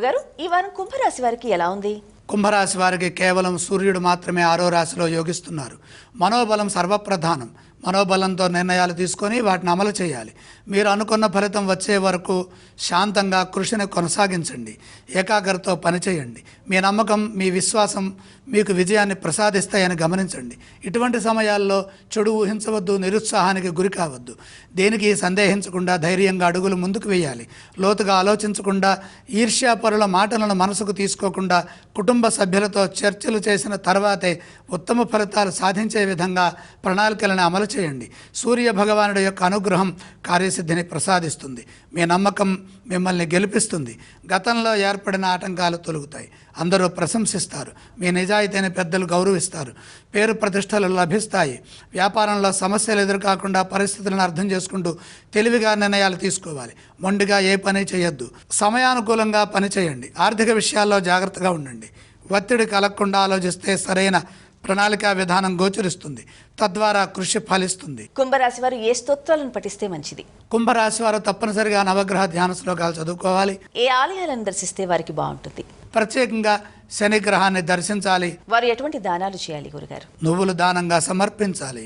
గురుగారు, ఈ వారం కుంభరాశి వారికి ఎలా ఉంది? కుంభరాశి వారికి కేవలం సూర్యుడు మాత్రమే 6వ రాశిలో యోగిస్తున్నారు. మనోబలం సర్వప్రధానం. మనోబలంతో నిర్ణయాలు తీసుకొని వాటిని అమలు చేయాలి. మీరు అనుకున్న ఫలితం వచ్చే వరకు శాంతంగా కృషిని కొనసాగించండి. ఏకాగ్రతతో పనిచేయండి. మీ నమ్మకం, మీ విశ్వాసం మీకు విజయాన్ని ప్రసాదిస్తాయని గమనించండి. ఇటువంటి సమయాల్లో చెడు ఊహించవద్దు, నిరుత్సాహానికి గురి కావద్దు. దేనికి సందేహించకుండా ధైర్యంగా అడుగులు ముందుకు వేయాలి. లోతుగా ఆలోచించకుండా, ఈర్ష్యాపరుల మాటలను మనసుకు తీసుకోకుండా కుటుంబ సభ్యులతో చర్చలు చేసిన తర్వాతే ఉత్తమ ఫలితాలు సాధించే విధంగా ప్రణాళికలను అమలు చేయండి. సూర్య భగవానుడి యొక్క అనుగ్రహం కార్యసిద్ధిని ప్రసాదిస్తుంది. మీ నమ్మకం మిమ్మల్ని గెలిపిస్తుంది. గతంలో ఏర్పడిన ఆటంకాలు తొలగుతాయి. అందరూ ప్రశంసిస్తారు. మీ నిజాయితీని పెద్దలు గౌరవిస్తారు. పేరు ప్రతిష్టలు లభిస్తాయి. వ్యాపారంలో సమస్యలు ఎదురుకాకుండా పరిస్థితులను అర్థం చేసుకుంటూ తెలివిగా నిర్ణయాలు తీసుకోవాలి. మొండిగా ఏ పని చేయొద్దు. సమయానుకూలంగా పని చేయండి. ఆర్థిక విషయాల్లో జాగ్రత్తగా ఉండండి. ఒత్తిడి కలగకుండా ఆలోచిస్తే సరైన ప్రణాళికా విధానం గోచరిస్తుంది. తద్వారా కృషి ఫలిస్తుంది. కుంభరాశి వారు ఏ స్తోత్రాలను పఠిస్తే మంచిది? కుంభరాశి వారు తప్పనిసరిగా నవగ్రహ ధ్యాన శ్లోకాలు చదువుకోవాలి. ఏ ఆలయాలను దర్శిస్తే వారికి బాగుంటుంది? ప్రత్యేకంగా శని గ్రహాన్ని దర్శించాలి. వారు ఎటువంటి దానాలు చేయాలి గురుగారు? నువ్వులు దానంగా సమర్పించాలి.